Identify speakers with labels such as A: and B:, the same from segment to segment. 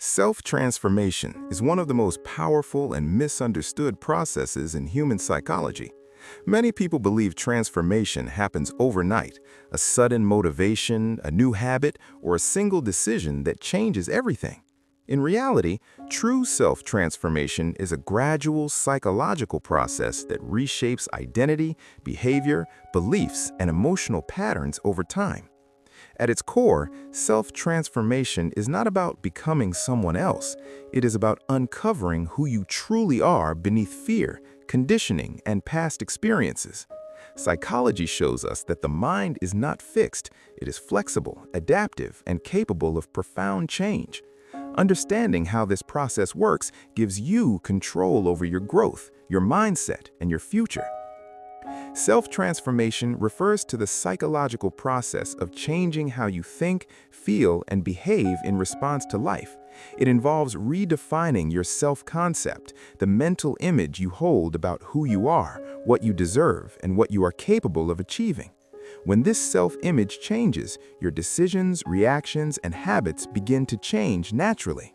A: Self-transformation is one of the most powerful and misunderstood processes in human psychology. Many people believe transformation happens overnight, a sudden motivation, a new habit, or a single decision that changes everything. In reality, true self-transformation is a gradual psychological process that reshapes identity, behavior, beliefs, and emotional patterns over time. At its core, self-transformation is not about becoming someone else. It is about uncovering who you truly are beneath fear, conditioning, and past experiences. Psychology shows us that the mind is not fixed. It is flexible, adaptive, and capable of profound change. Understanding how this process works gives you control over your growth, your mindset, and your future. Self-transformation refers to the psychological process of changing how you think, feel, and behave in response to life. It involves redefining your self-concept, the mental image you hold about who you are, what you deserve, and what you are capable of achieving. When this self-image changes, your decisions, reactions, and habits begin to change naturally.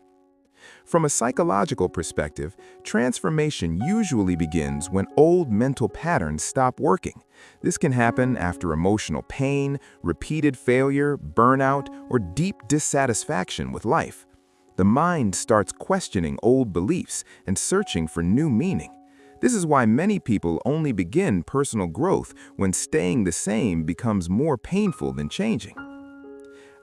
A: From a psychological perspective, transformation usually begins when old mental patterns stop working. This can happen after emotional pain, repeated failure, burnout, or deep dissatisfaction with life. The mind starts questioning old beliefs and searching for new meaning. This is why many people only begin personal growth when staying the same becomes more painful than changing.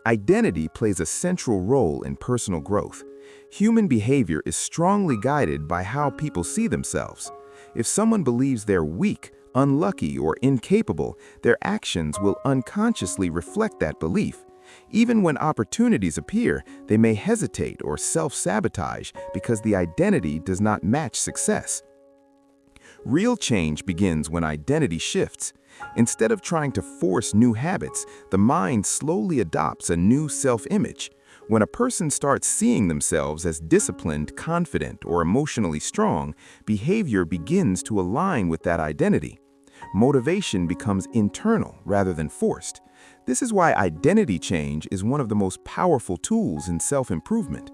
A: Identity plays a central role in personal growth. Human behavior is strongly guided by how people see themselves. If someone believes they're weak, unlucky, or incapable, their actions will unconsciously reflect that belief. Even when opportunities appear, they may hesitate or self-sabotage because the identity does not match success. Real change begins when identity shifts. Instead of trying to force new habits, the mind slowly adopts a new self-image. When a person starts seeing themselves as disciplined, confident, or emotionally strong, behavior begins to align with that identity. Motivation becomes internal rather than forced. This is why identity change is one of the most powerful tools in self-improvement.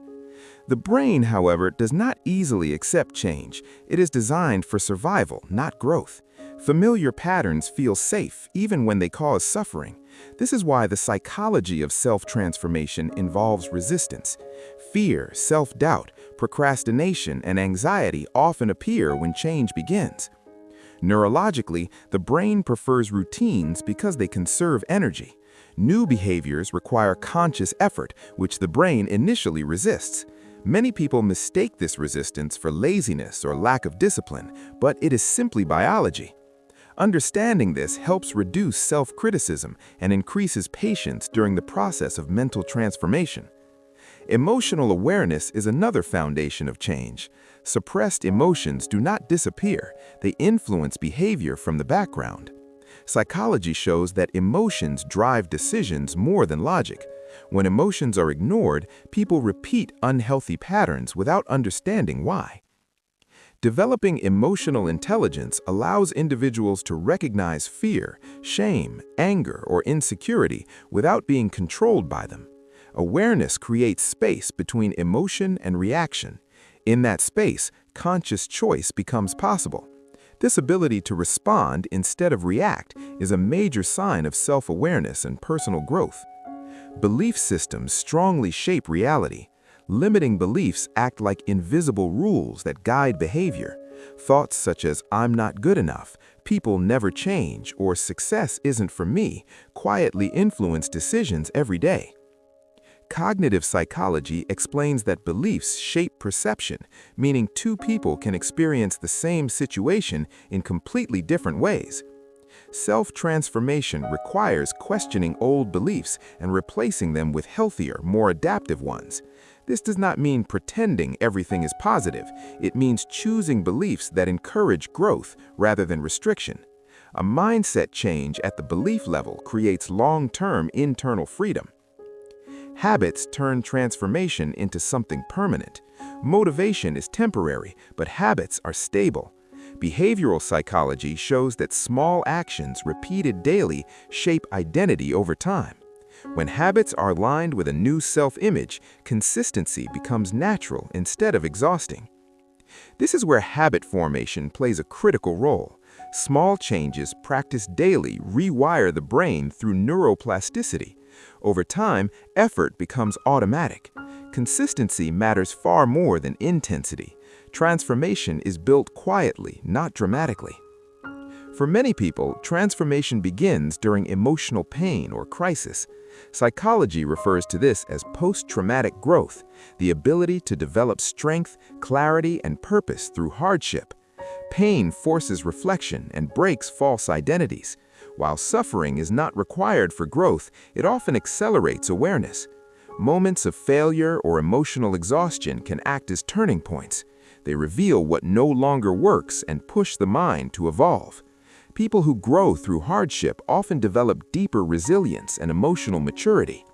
A: The brain, however, does not easily accept change. It is designed for survival, not growth. Familiar patterns feel safe even when they cause suffering. This is why the psychology of self-transformation involves resistance. Fear, self-doubt, procrastination, and anxiety often appear when change begins. Neurologically, the brain prefers routines because they conserve energy. New behaviors require conscious effort, which the brain initially resists. Many people mistake this resistance for laziness or lack of discipline, but it is simply biology. Understanding this helps reduce self-criticism and increases patience during the process of mental transformation. Emotional awareness is another foundation of change. Suppressed emotions do not disappear, they influence behavior from the background. Psychology shows that emotions drive decisions more than logic. When emotions are ignored, people repeat unhealthy patterns without understanding why. Developing emotional intelligence allows individuals to recognize fear, shame, anger, or insecurity without being controlled by them. Awareness creates space between emotion and reaction. In that space, conscious choice becomes possible. This ability to respond instead of react is a major sign of self-awareness and personal growth. Belief systems strongly shape reality. Limiting beliefs act like invisible rules that guide behavior. Thoughts such as "I'm not good enough," "people never change," or "success isn't for me" quietly influence decisions every day. Cognitive psychology explains that beliefs shape perception, meaning two people can experience the same situation in completely different ways. Self-transformation requires questioning old beliefs and replacing them with healthier, more adaptive ones. This does not mean pretending everything is positive. It means choosing beliefs that encourage growth rather than restriction. A mindset change at the belief level creates long-term internal freedom. Habits turn transformation into something permanent. Motivation is temporary, but habits are stable. Behavioral psychology shows that small actions repeated daily shape identity over time. When habits are aligned with a new self-image, consistency becomes natural instead of exhausting. This is where habit formation plays a critical role. Small changes practiced daily rewire the brain through neuroplasticity. Over time, effort becomes automatic. Consistency matters far more than intensity. Transformation is built quietly, not dramatically. For many people, transformation begins during emotional pain or crisis. Psychology refers to this as post-traumatic growth, the ability to develop strength, clarity, and purpose through hardship. Pain forces reflection and breaks false identities. While suffering is not required for growth, it often accelerates awareness. Moments of failure or emotional exhaustion can act as turning points. They reveal what no longer works and push the mind to evolve. People who grow through hardship often develop deeper resilience and emotional maturity.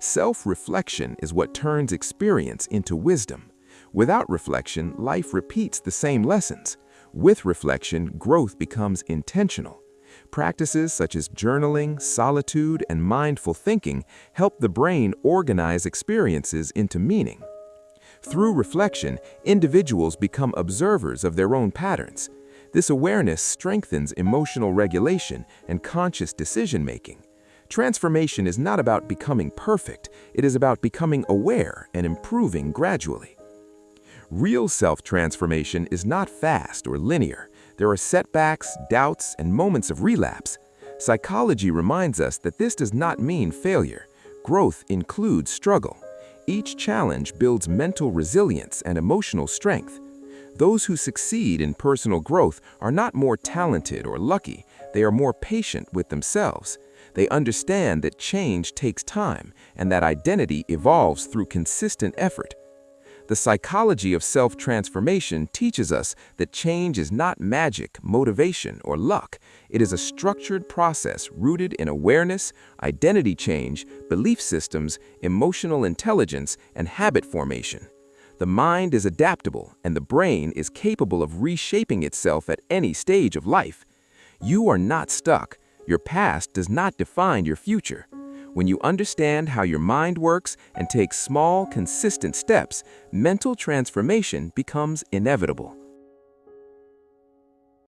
A: Self-reflection is what turns experience into wisdom. Without reflection, life repeats the same lessons. With reflection, growth becomes intentional. Practices such as journaling, solitude, and mindful thinking help the brain organize experiences into meaning. Through reflection, individuals become observers of their own patterns. This awareness strengthens emotional regulation and conscious decision-making. Transformation is not about becoming perfect, it is about becoming aware and improving gradually. Real self-transformation is not fast or linear. There are setbacks, doubts, and moments of relapse. Psychology reminds us that this does not mean failure. Growth includes struggle. Each challenge builds mental resilience and emotional strength. Those who succeed in personal growth are not more talented or lucky, they are more patient with themselves. They understand that change takes time and that identity evolves through consistent effort. The psychology of self-transformation teaches us that change is not magic, motivation, or luck. It is a structured process rooted in awareness, identity change, belief systems, emotional intelligence, and habit formation. The mind is adaptable, and the brain is capable of reshaping itself at any stage of life. You are not stuck. Your past does not define your future. When you understand how your mind works and take small, consistent steps, mental transformation becomes inevitable.